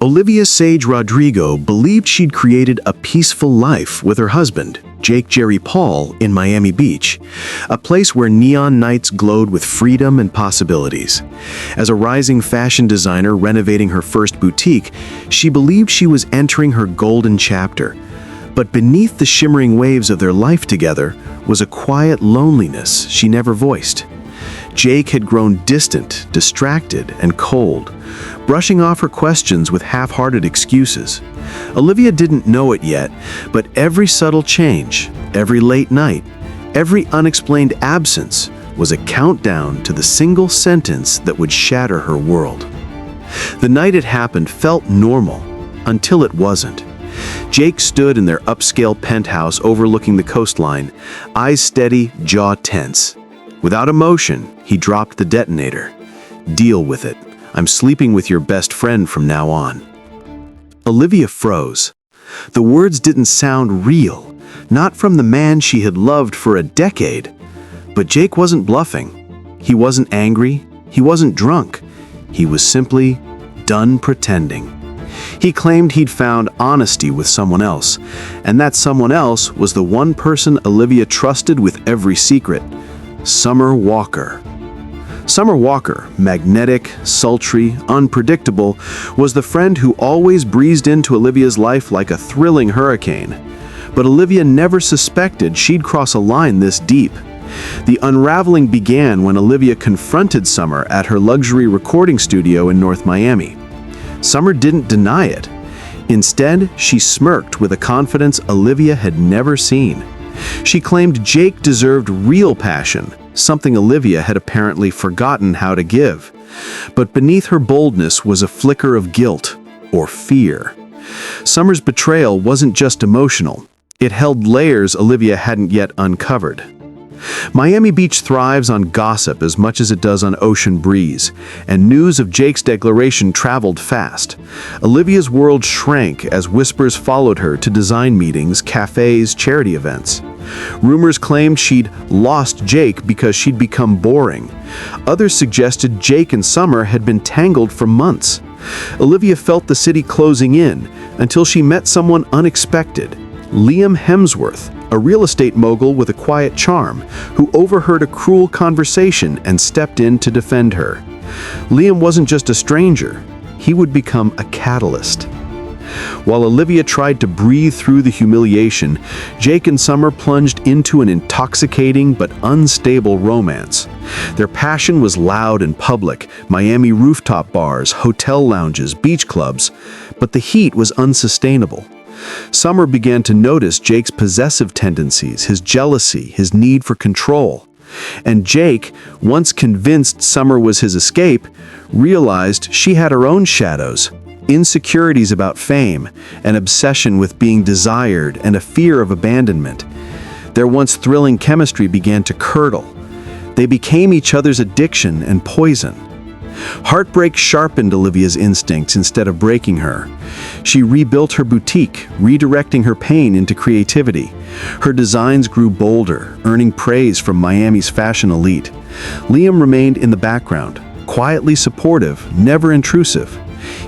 Olivia Sage Rodrigo believed she'd created a peaceful life with her husband, Jake Jerry Paul, in Miami Beach, a place where neon nights glowed with freedom and possibilities. As a rising fashion designer renovating her first boutique, she believed she was entering her golden chapter. But beneath the shimmering waves of their life together was a quiet loneliness she never voiced. Jake had grown distant, distracted, and cold, brushing off her questions with half-hearted excuses. Olivia didn't know it yet, but every subtle change, every late night, every unexplained absence was a countdown to the single sentence that would shatter her world. The night it happened felt normal, until it wasn't. Jake stood in their upscale penthouse overlooking the coastline, eyes steady, jaw tense. Without emotion, he dropped the detonator. "Deal with it. I'm sleeping with your best friend from now on." Olivia froze. The words didn't sound real, not from the man she had loved for a decade. But Jake wasn't bluffing. He wasn't angry. He wasn't drunk. He was simply done pretending. He claimed he'd found honesty with someone else, and that someone else was the one person Olivia trusted with every secret: Summer Walker. Summer Walker, magnetic, sultry, unpredictable, was the friend who always breezed into Olivia's life like a thrilling hurricane. But Olivia never suspected she'd cross a line this deep. The unraveling began when Olivia confronted Summer at her luxury recording studio in North Miami. Summer didn't deny it. Instead, she smirked with a confidence Olivia had never seen. She claimed Jake deserved real passion, something Olivia had apparently forgotten how to give. But beneath her boldness was a flicker of guilt or fear. Summer's betrayal wasn't just emotional. It held layers Olivia hadn't yet uncovered. Miami Beach thrives on gossip as much as it does on ocean breeze, and news of Jake's declaration traveled fast. Olivia's world shrank as whispers followed her to design meetings, cafes, charity events. Rumors claimed she'd lost Jake because she'd become boring. Others suggested Jake and Summer had been tangled for months. Olivia felt the city closing in until she met someone unexpected: Liam Hemsworth, a real estate mogul with a quiet charm, who overheard a cruel conversation and stepped in to defend her. Liam wasn't just a stranger, he would become a catalyst. While Olivia tried to breathe through the humiliation, Jake and Summer plunged into an intoxicating but unstable romance. Their passion was loud and public: Miami rooftop bars, hotel lounges, beach clubs, but the heat was unsustainable. Summer began to notice Jake's possessive tendencies, his jealousy, his need for control. And Jake, once convinced Summer was his escape, realized she had her own shadows: insecurities about fame, an obsession with being desired, and a fear of abandonment. Their once thrilling chemistry began to curdle. They became each other's addiction and poison. Heartbreak sharpened Olivia's instincts instead of breaking her. She rebuilt her boutique, redirecting her pain into creativity. Her designs grew bolder, earning praise from Miami's fashion elite. Liam remained in the background, quietly supportive, never intrusive.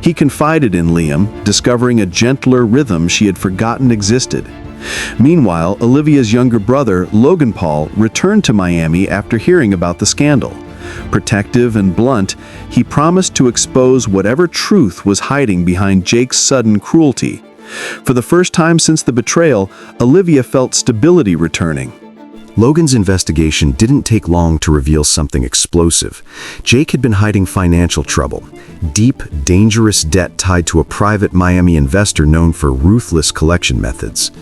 He confided in Liam, discovering a gentler rhythm she had forgotten existed. Meanwhile, Olivia's younger brother, Logan Paul, returned to Miami after hearing about the scandal. Protective and blunt, he promised to expose whatever truth was hiding behind Jake's sudden cruelty. For the first time since the betrayal, Olivia felt stability returning. Logan's investigation didn't take long to reveal something explosive. Jake had been hiding financial trouble, deep, dangerous debt tied to a private Miami investor known for ruthless collection methods.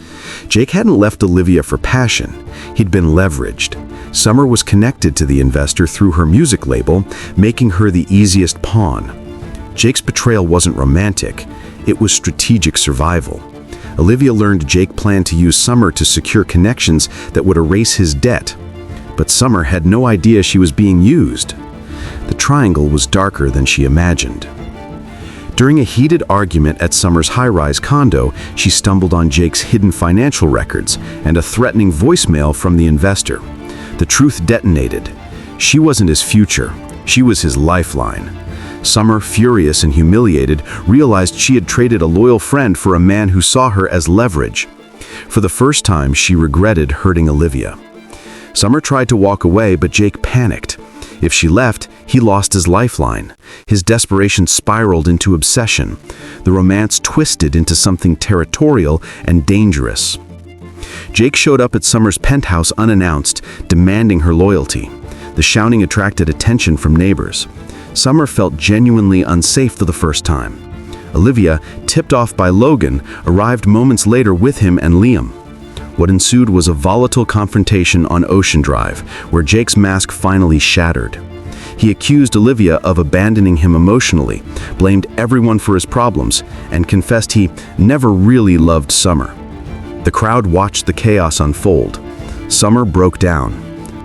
Jake hadn't left Olivia for passion. He'd been leveraged. Summer was connected to the investor through her music label, making her the easiest pawn. Jake's betrayal wasn't romantic. It was strategic survival. Olivia learned Jake planned to use Summer to secure connections that would erase his debt. But Summer had no idea she was being used. The triangle was darker than she imagined. During a heated argument at Summer's high-rise condo, she stumbled on Jake's hidden financial records and a threatening voicemail from the investor. The truth detonated. She wasn't his future. She was his lifeline. Summer, furious and humiliated, realized she had traded a loyal friend for a man who saw her as leverage. For the first time, she regretted hurting Olivia. Summer tried to walk away, but Jake panicked. If she left, he lost his lifeline. His desperation spiraled into obsession. The romance twisted into something territorial and dangerous. Jake showed up at Summer's penthouse unannounced, demanding her loyalty. The shouting attracted attention from neighbors. Summer felt genuinely unsafe for the first time. Olivia, tipped off by Logan, arrived moments later with him and Liam. What ensued was a volatile confrontation on Ocean Drive, where Jake's mask finally shattered. He accused Olivia of abandoning him emotionally, blamed everyone for his problems, and confessed he never really loved Summer. The crowd watched the chaos unfold. Summer broke down.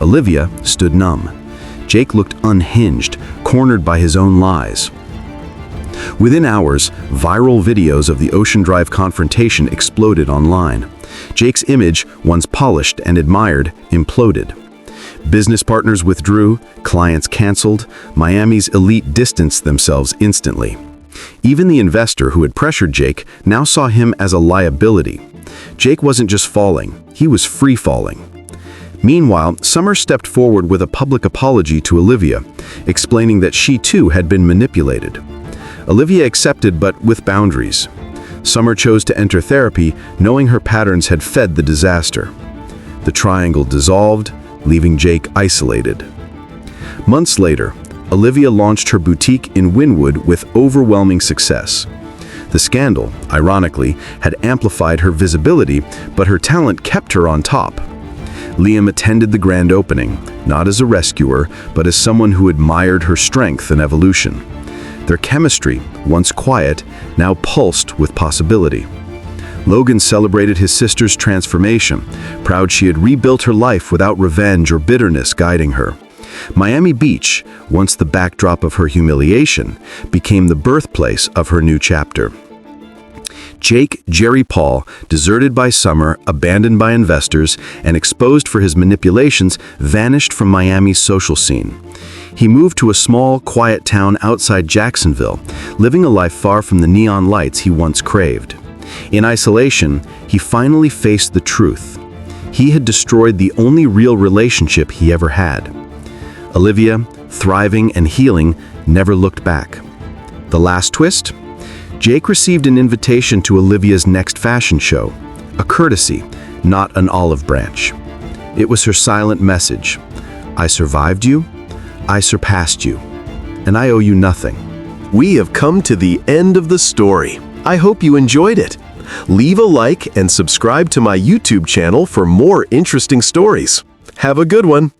Olivia stood numb. Jake looked unhinged, cornered by his own lies. Within hours, viral videos of the Ocean Drive confrontation exploded online. Jake's image, once polished and admired, imploded. Business partners withdrew, clients canceled, Miami's elite distanced themselves instantly. Even the investor who had pressured Jake now saw him as a liability. Jake wasn't just falling, he was free falling. Meanwhile, Summer stepped forward with a public apology to Olivia, explaining that she too had been manipulated. Olivia accepted, but with boundaries. Summer chose to enter therapy, knowing her patterns had fed the disaster. The triangle dissolved, leaving Jake isolated. Months later, Olivia launched her boutique in Wynwood with overwhelming success. The scandal, ironically, had amplified her visibility, but her talent kept her on top. Liam attended the grand opening, not as a rescuer, but as someone who admired her strength and evolution. Their chemistry, once quiet, now pulsed with possibility. Logan celebrated his sister's transformation, proud she had rebuilt her life without revenge or bitterness guiding her. Miami Beach, once the backdrop of her humiliation, became the birthplace of her new chapter. Jake Jerry Paul, deserted by Summer, abandoned by investors, and exposed for his manipulations, vanished from Miami's social scene. He moved to a small, quiet town outside Jacksonville, living a life far from the neon lights he once craved. In isolation, he finally faced the truth. He had destroyed the only real relationship he ever had. Olivia, thriving and healing, never looked back. The last twist? Jake received an invitation to Olivia's next fashion show, a courtesy, not an olive branch. It was her silent message. I survived you, I surpassed you, and I owe you nothing. We have come to the end of the story. I hope you enjoyed it. Leave a like and subscribe to my YouTube channel for more interesting stories. Have a good one.